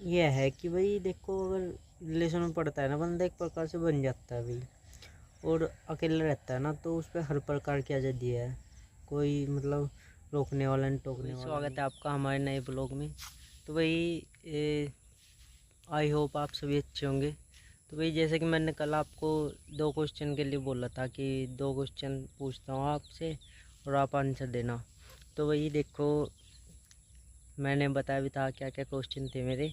ये है कि भाई देखो, अगर रिलेशन में पड़ता है ना बंदा, एक प्रकार से बन जाता है भाई। और अकेला रहता है ना तो उस पर हर प्रकार की आज़ादी है, कोई मतलब रोकने वाला नहीं, टोकने वाला। स्वागत है आपका हमारे नए ब्लॉग में। तो भाई आई होप आप सभी अच्छे होंगे। तो भाई जैसे कि मैंने कल आपको 2 क्वेश्चन के लिए बोला था कि 2 क्वेश्चन पूछता हूँ आपसे और आप आंसर देना। तो वही देखो, मैंने बताया भी था क्या क्या क्वेश्चन थे मेरे।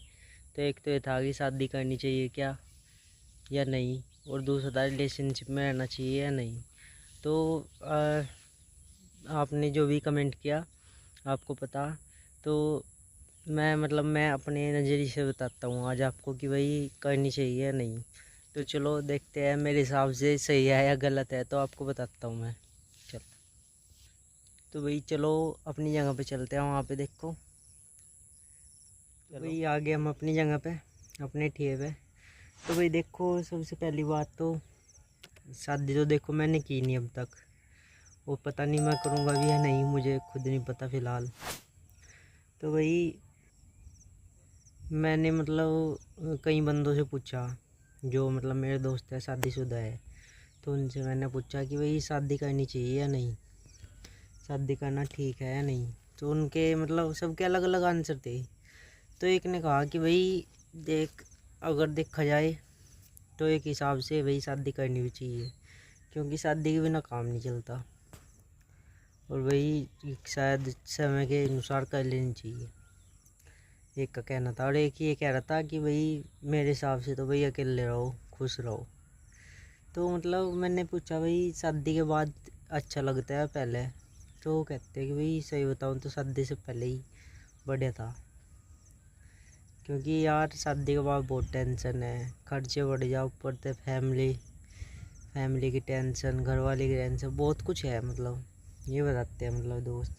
तो एक तो ये था कि शादी करनी चाहिए क्या या नहीं, और दूसरा था रिलेशनशिप में रहना चाहिए या नहीं। तो आपने जो भी कमेंट किया आपको पता, तो मैं अपने नज़रिए से बताता हूँ आज आपको कि भाई करनी चाहिए या नहीं। तो चलो देखते हैं मेरे हिसाब से सही है या गलत है, तो आपको बताता हूँ मैं। चल, तो भाई चलो अपनी जगह पे चलते हैं, वहाँ पे देखो। तो भाई आ गए हम अपनी जगह पे, अपने ठिए पे। तो भाई देखो, सबसे पहली बात तो शादी तो देखो मैंने की नहीं अब तक, वो पता नहीं मैं करूँगा भी या नहीं, मुझे खुद नहीं पता फ़िलहाल। तो भाई मैंने कई बंदों से पूछा, जो मतलब मेरे दोस्त है शादीशुदा है, तो उनसे मैंने पूछा कि भाई शादी करनी चाहिए या नहीं, शादी करना ठीक है या नहीं। तो उनके मतलब सबके अलग अलग आंसर थे। तो एक ने कहा कि भाई देख, अगर देखा जाए तो एक हिसाब से भाई शादी करनी भी चाहिए, क्योंकि शादी के बिना काम नहीं चलता, और वही शायद समय के अनुसार कर लेनी चाहिए, एक का कहना था। और एक ये कह रहा था कि भाई मेरे हिसाब से तो भाई अकेले रहो, खुश रहो। तो मतलब मैंने पूछा भाई शादी के बाद अच्छा लगता है पहले, तो वो कहते हैं कि भाई सही बताऊँ तो शादी से पहले ही बढ़िया था, क्योंकि यार शादी के बाद बहुत टेंशन है, खर्चे बढ़ जाओ, ऊपर से फैमिली की टेंशन, घर वाले की टेंशन, बहुत कुछ है मतलब, ये बताते हैं मतलब दोस्त।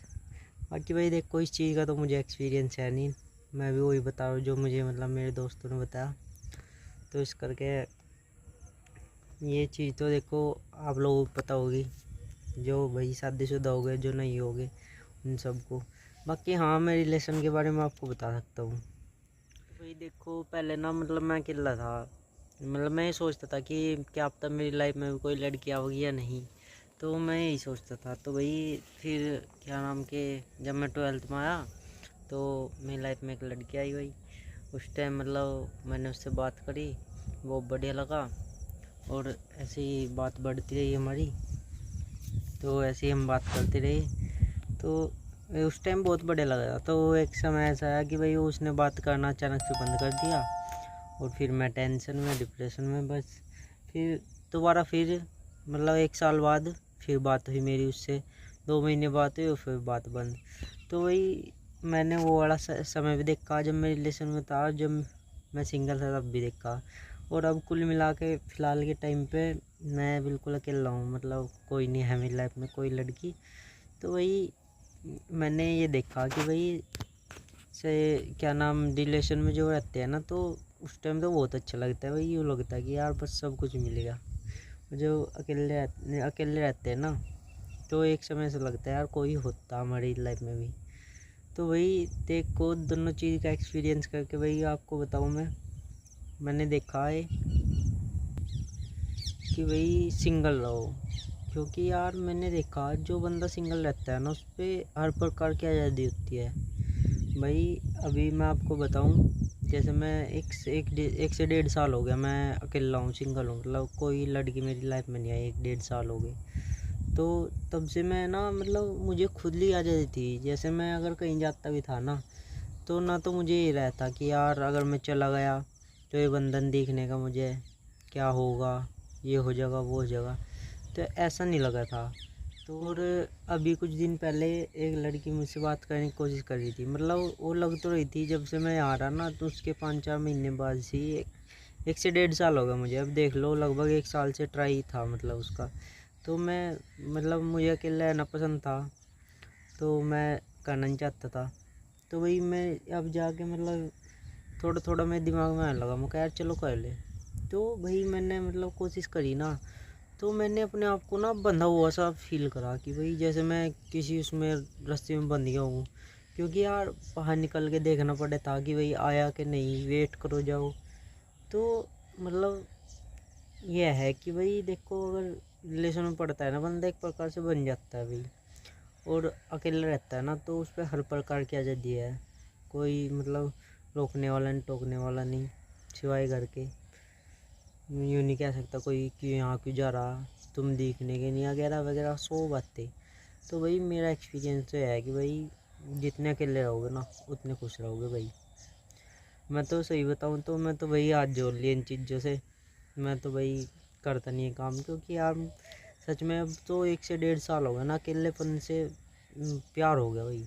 बाकी भाई देखो, इस चीज़ का तो मुझे एक्सपीरियंस है नहीं, मैं भी वही बता रहा हूँ जो मुझे मतलब मेरे दोस्तों ने बताया। तो इस करके ये चीज़ तो देखो आप लोगों को पता होगी, जो भाई शादीशुदा हो गए, जो नहीं हो गए, उन सबको। बाकी हाँ, मैं रिलेशन के बारे में आपको बता सकता हूँ। भाई देखो, पहले ना मतलब मैं अकेला था, मतलब मैं ये सोचता था कि क्या अब तक मेरी लाइफ में भी कोई लड़की आओगी या नहीं, तो मैं यही सोचता था। तो भाई फिर क्या नाम के, जब मैं 12th में आया तो मेरी लाइफ में एक लड़की आई भाई। उस टाइम मतलब मैंने उससे बात करी, वो बढ़िया लगा, और ऐसे ही बात बढ़ती रही हमारी। तो ऐसे ही हम बात करते रहे, तो उस टाइम बहुत बढ़िया लगा। तो एक समय ऐसा आया कि भाई उसने बात करना अचानक से बंद कर दिया, और फिर मैं टेंशन में, डिप्रेशन में बस। फिर दोबारा फिर मतलब 1 साल बाद फिर बात हुई मेरी उससे, 2 महीने बात हुई और फिर बात बंद। तो वही मैंने वो वाला समय भी देखा जब मैं रिलेशन में था, जब मैं सिंगल था तब भी देखा। और अब कुल मिला के फ़िलहाल के टाइम पे मैं बिल्कुल अकेला हूँ, मतलब कोई नहीं है मेरी लाइफ में, कोई लड़की। तो वही मैंने ये देखा कि भाई से क्या नाम, रिलेशन में जो रहते हैं ना, तो उस टाइम तो बहुत अच्छा लगता है भाई, यूँ लगता है कि यार बस सब कुछ मिलेगा। जो अकेले रहते हैं ना, तो एक समय ऐसा लगता है यार कोई होता हमारी लाइफ में भी। तो वही देखो, दोनों चीज़ का एक्सपीरियंस करके भाई आपको बताऊँ मैंने देखा है कि भाई सिंगल रहो, क्योंकि यार मैंने देखा जो बंदा सिंगल रहता है ना, उस पर हर प्रकार की आज़ादी होती है भाई। अभी मैं आपको बताऊं, जैसे मैं एक से 1.5 साल हो गया मैं अकेला हूँ, सिंगल हूँ, मतलब कोई लड़की मेरी लाइफ में नहीं आई, 1-1.5 साल हो गए। तो तब से मैं ना मतलब मुझे खुद ही आज़ादी थी। जैसे मैं अगर कहीं जाता भी था ना, तो ना तो मुझे ये रहता कि यार अगर मैं चला गया तो ये बंधन देखने का मुझे क्या होगा, ये हो जाएगा वो हो जाएगा, तो ऐसा नहीं लगा था। तो और अभी कुछ दिन पहले एक लड़की मुझसे बात करने की कोशिश कर रही थी, मतलब वो लग तो रही थी जब से मैं आ रहा ना, तो उसके 5-4 महीने बाद से ही 1 से 1.5 साल हो गया मुझे, अब देख लो लगभग 1 साल से ट्राई था मतलब उसका। तो मैं मतलब मुझे अकेला रहना पसंद था, तो मैं करना नहीं चाहता था। तो वही मैं अब जाके मतलब थोड़ा थोड़ा मेरे दिमाग में आने लगा, मैं कहा यार चलो कर ले। तो भाई मैंने मतलब कोशिश करी ना, तो मैंने अपने आप को ना बंधा हुआ सा फील करा कि भाई जैसे मैं किसी उसमें रस्सी में बंध गया हूँ, क्योंकि यार बाहर निकल के देखना पड़ता कि भाई आया कि नहीं, वेट करो जाओ। तो मतलब यह है कि भाई देखो, अगर रिलेशन में पड़ता है ना बंदा, एक प्रकार से बन जाता है भाई। और अकेला रहता है ना तो उस पर हर प्रकार की आज़ादी है, कोई मतलब रोकने वाला नहीं, टोकने वाला नहीं, सिवाय घर के। यूँ नहीं कह सकता कोई कि यहाँ क्यों जा रहा, तुम दिखने के नहीं, वगैरह वगैरह 100 बातें। तो भाई मेरा एक्सपीरियंस तो है कि भाई जितने अकेले रहोगे ना उतने खुश रहोगे भाई। मैं तो सही बताऊँ तो मैं तो भाई हाथ जोड़ लिया इन चीज़ों से। मैं तो भाई करता नहीं है काम, क्योंकि यार सच में अब तो 1 से 1.5 साल हो गया ना अकेलेपन से प्यार हो गया भाई।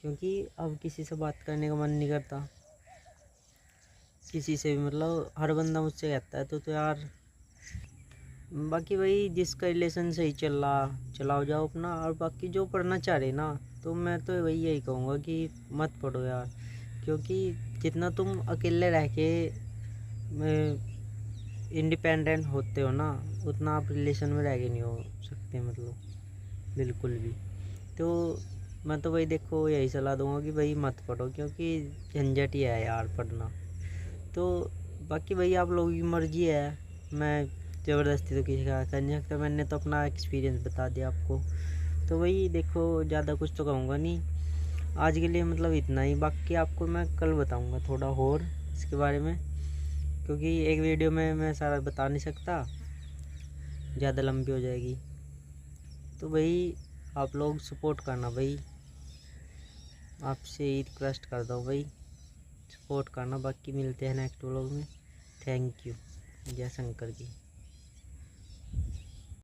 क्योंकि अब किसी से बात करने का मन नहीं करता, किसी से भी, मतलब हर बंदा मुझसे कहता है तो यार बाकी भाई जिसका रिलेशन सही चल रहा चलाओ जाओ अपना। और बाकी जो पढ़ना चाह रहे ना, तो मैं तो वही यही कहूँगा कि मत पढ़ो यार। क्योंकि जितना तुम अकेले रह के इंडिपेंडेंट होते हो ना, उतना आप रिलेशन में रह के नहीं हो सकते, मतलब बिल्कुल भी। तो मैं तो भाई देखो यही सलाह दूंगा कि भाई मत पढ़ो, क्योंकि झंझट ही है यार पढ़ना। तो बाकी भाई आप लोगों की मर्जी है, मैं ज़बरदस्ती तो किसी का कर नहीं सकता। मैंने तो अपना एक्सपीरियंस बता दिया आपको। तो भाई देखो ज़्यादा कुछ तो कहूँगा नहीं आज के लिए, मतलब इतना ही। बाकी आपको मैं कल बताऊँगा थोड़ा और इसके बारे में, क्योंकि एक वीडियो में मैं सारा बता नहीं सकता, ज़्यादा लंबी हो जाएगी। तो भाई आप लोग सपोर्ट करना भाई, आपसे ही रिक्वेस्ट करता हूँ भाई, सपोर्ट करना। बाकी मिलते हैं नेक्स्ट व्लॉग में। Thank you. जय शंकर की।